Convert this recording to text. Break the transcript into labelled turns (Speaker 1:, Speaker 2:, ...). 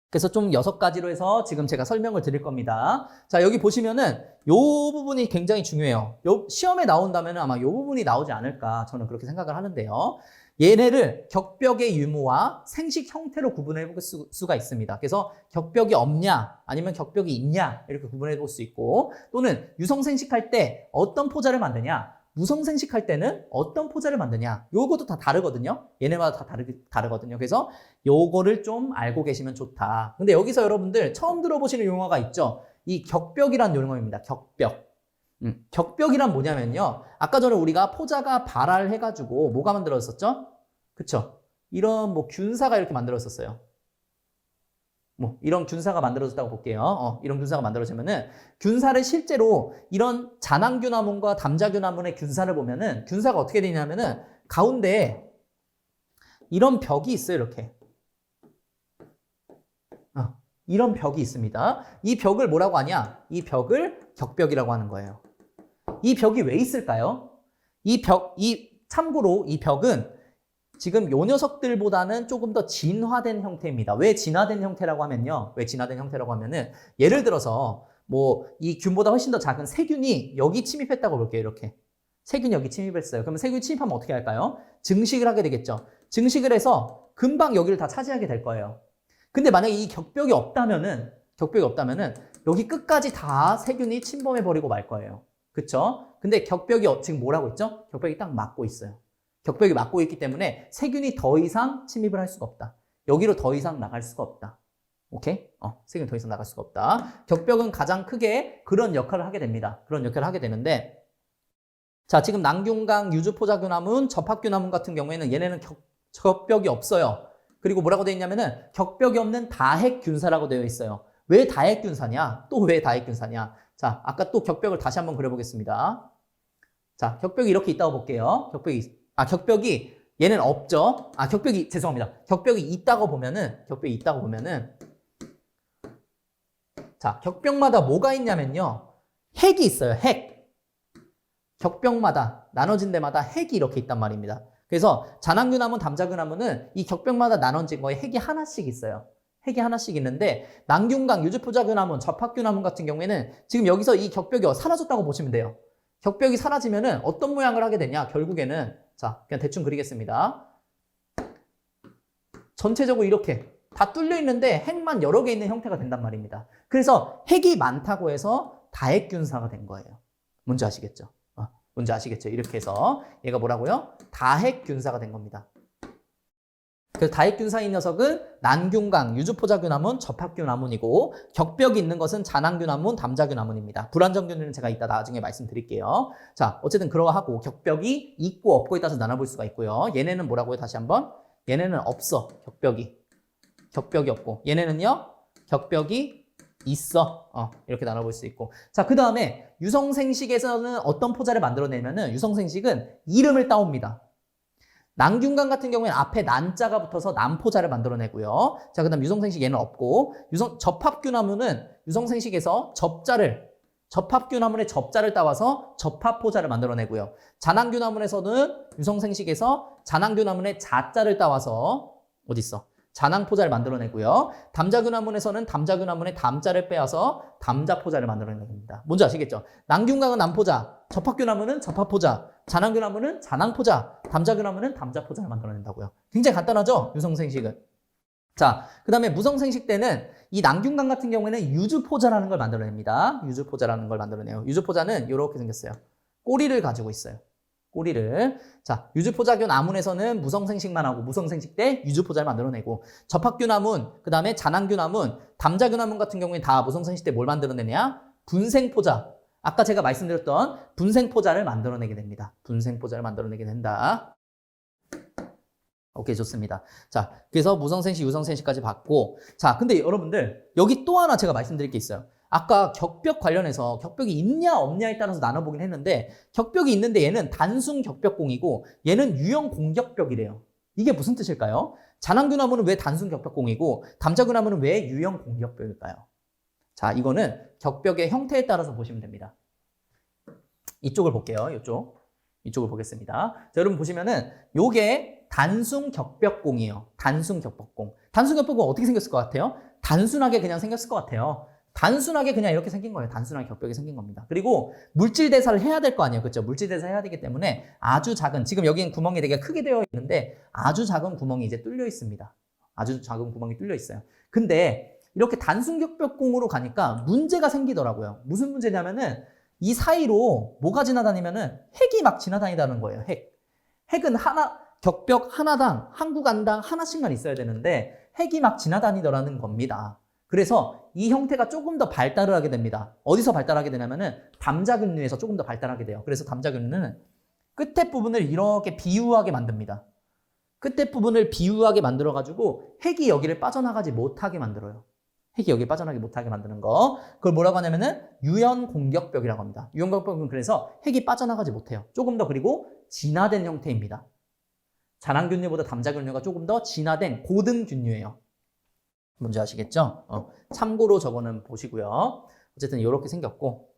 Speaker 1: 그래서 좀 6가지로 해서 지금 제가 설명을 드릴 겁니다. 자, 여기 보시면은 요 부분이 굉장히 중요해요. 시험에 나온다면 아마 요 부분이 나오지 않을까 저는 그렇게 생각을 하는데요. 얘네를 격벽의 유무와 생식 형태로 구분해 볼 수가 있습니다. 그래서 격벽이 없냐 아니면 격벽이 있냐 이렇게 구분해 볼 수 있고, 또는 유성생식할 때 어떤 포자를 만드냐, 무성생식할 때는 어떤 포자를 만드냐, 요것도 다 다르거든요. 얘네마다 다 다르거든요. 그래서 요거를 좀 알고 계시면 좋다. 근데 여기서 여러분들 처음 들어보시는 용어가 있죠. 이 격벽이란 용어입니다. 격벽. 격벽이란 뭐냐면요. 아까 전에 우리가 포자가 발알해가지고 뭐가 만들어졌었죠? 그쵸? 이런 뭐 균사가 이렇게 만들어졌어요. 뭐 이런 균사가 만들어졌다고 볼게요. 이런 균사가 만들어지면은 균사를 실제로 이런 잔항균화문과 담자균화문의 균사를 보면은 균사가 어떻게 되냐면은 가운데에 이런 벽이 있어요. 이렇게. 이런 벽이 있습니다. 이 벽을 뭐라고 하냐? 이 벽을 격벽이라고 하는 거예요. 이 벽이 왜 있을까요? 참고로 이 벽은 지금 요 녀석들보다는 조금 더 진화된 형태입니다. 왜 진화된 형태라고 하면요. 왜 진화된 형태라고 하면은 예를 들어서 뭐 이 균보다 훨씬 더 작은 세균이 여기 침입했다고 볼게요. 이렇게. 세균이 여기 침입했어요. 그러면 세균이 침입하면 어떻게 할까요? 증식을 하게 되겠죠. 증식을 해서 금방 여기를 다 차지하게 될 거예요. 근데 만약에 이 격벽이 없다면은 여기 끝까지 다 세균이 침범해 버리고 말 거예요. 그쵸? 근데 격벽이 지금 뭐라고 있죠? 격벽이 딱 막고 있어요. 격벽이 막고 있기 때문에 세균이 더 이상 침입을 할 수가 없다. 여기로 더 이상 나갈 수가 없다. 오케이? 세균이 더 이상 나갈 수가 없다. 격벽은 가장 크게 그런 역할을 하게 됩니다. 그런 역할을 하게 되는데, 자, 지금 난균강, 유주포자균화문, 접합균화문 같은 경우에는 얘네는 격벽이 없어요. 그리고 뭐라고 되어 있냐면은 격벽이 없는 다핵균사라고 되어 있어요. 왜 다핵균사냐? 또 왜 다핵균사냐? 자, 아까 또 격벽을 다시 한번 그려보겠습니다. 자, 격벽이 이렇게 있다고 볼게요. 격벽이 얘는 없죠. 죄송합니다. 격벽이 있다고 보면은 자, 격벽마다 뭐가 있냐면요. 핵이 있어요. 핵. 격벽마다 나눠진 데마다 핵이 이렇게 있단 말입니다. 그래서 잔항균화문, 담자균화문은 이 격벽마다 나눠진 거에 핵이 하나씩 있어요. 핵이 하나씩 있는데 난균강, 유주포자균화문, 접합균화문 같은 경우에는 지금 여기서 이 격벽이 사라졌다고 보시면 돼요. 격벽이 사라지면은 어떤 모양을 하게 되냐? 결국에는 자, 그냥 대충 그리겠습니다. 전체적으로 이렇게 다 뚫려 있는데 핵만 여러 개 있는 형태가 된단 말입니다. 그래서 핵이 많다고 해서 다핵균사가 된 거예요. 뭔지 아시겠죠? 뭔지 아시겠죠? 이렇게 해서 얘가 뭐라고요? 다핵균사가 된 겁니다. 그래서 다핵균사인 녀석은 난균강, 유주포자균화문, 접합균화문이고, 격벽이 있는 것은 잔항균화문, 담자균화문입니다. 불안정균은 제가 이따 나중에 말씀드릴게요. 자, 어쨌든 그러하고 격벽이 있고 없고에 따라서 나눠볼 수가 있고요. 얘네는 뭐라고요? 다시 한번. 얘네는 없어. 격벽이 없고. 얘네는요? 격벽이 있어. 이렇게 나눠볼 수 있고. 자, 그 다음에 유성생식에서는 어떤 포자를 만들어내냐면은 유성생식은 이름을 따옵니다. 난균강 같은 경우에는 앞에 난자가 붙어서 난포자를 만들어내고요. 자, 그 다음 유성생식 얘는 없고, 접합균화문은 유성생식에서 접합균화문의 접자를 따와서 접합포자를 만들어내고요. 잔항균화문에서는 유성생식에서 잔항균화문의 자자를 따와서 잔항포자를 만들어내고요. 담자균화문에서는 담자균화문의 담자를 빼와서 담자포자를 만들어냅니다. 뭔지 아시겠죠? 난균강은 난포자, 접합균화문은 접합포자, 잔항균화문은 잔항포자, 담자균화문은 담자포자를 만들어낸다고요. 굉장히 간단하죠? 유성생식은. 자, 그 다음에 무성생식 때는 이 난균강 같은 경우에는 유주포자라는 걸 만들어냅니다. 유주포자라는 걸 만들어내요. 유주포자는 이렇게 생겼어요. 꼬리를 가지고 있어요. 꼬리를. 자, 유주포자균 아문에서는 무성생식만 하고 무성생식 때 유주포자를 만들어내고, 접합균화문, 그 다음에 잔항균화문, 담자균화문 같은 경우에 다 무성생식 때 뭘 만들어내냐? 분생포자. 아까 제가 말씀드렸던 분생포자를 만들어내게 됩니다. 분생포자를 만들어내게 된다. 오케이, 좋습니다. 자, 그래서 무성생식, 유성생식까지 봤고, 자, 근데 여러분들 여기 또 하나 제가 말씀드릴 게 있어요. 아까 격벽 관련해서 격벽이 있냐 없냐에 따라서 나눠보긴 했는데, 격벽이 있는데 얘는 단순 격벽공이고 얘는 유형 공격벽이래요. 이게 무슨 뜻일까요? 잔항균화문은 왜 단순 격벽공이고 담자균화문은 왜 유형 공격벽일까요? 자, 이거는 격벽의 형태에 따라서 보시면 됩니다. 이쪽을 볼게요. 이쪽을 보겠습니다. 자, 여러분 보시면은 요게 단순 격벽공이에요. 단순 격벽공. 단순 격벽공 어떻게 생겼을 것 같아요? 단순하게 그냥 생겼을 것 같아요. 단순하게 그냥 이렇게 생긴 거예요. 단순하게 격벽이 생긴 겁니다. 그리고 물질 대사를 해야 될 거 아니에요. 그렇죠? 물질 대사 해야 되기 때문에 아주 작은, 지금 여기는 구멍이 되게 크게 되어 있는데 아주 작은 구멍이 이제 뚫려 있습니다. 아주 작은 구멍이 뚫려 있어요. 근데 이렇게 단순 격벽공으로 가니까 문제가 생기더라고요. 무슨 문제냐면은 이 사이로 뭐가 지나다니면은 핵이 막 지나다니다는 거예요. 핵은 격벽 하나당, 한 구간당 하나씩만 있어야 되는데 핵이 막 지나다니더라는 겁니다. 그래서 이 형태가 조금 더 발달을 하게 됩니다. 어디서 발달하게 되냐면은 담자근류에서 조금 더 발달하게 돼요. 그래서 담자근류는 끝에 부분을 이렇게 비유하게 만듭니다. 끝에 부분을 비유하게 만들어가지고 핵이 여기를 빠져나가지 못하게 만들어요. 핵이 여기 빠져나가지 못하게 만드는 거. 그걸 뭐라고 하냐면은 유연공격벽이라고 합니다. 유연공격벽은 그래서 핵이 빠져나가지 못해요. 조금 더 그리고 진화된 형태입니다. 자랑균류보다 담자균류가 조금 더 진화된 고등균류예요. 뭔지 아시겠죠? 참고로 저거는 보시고요. 어쨌든 이렇게 생겼고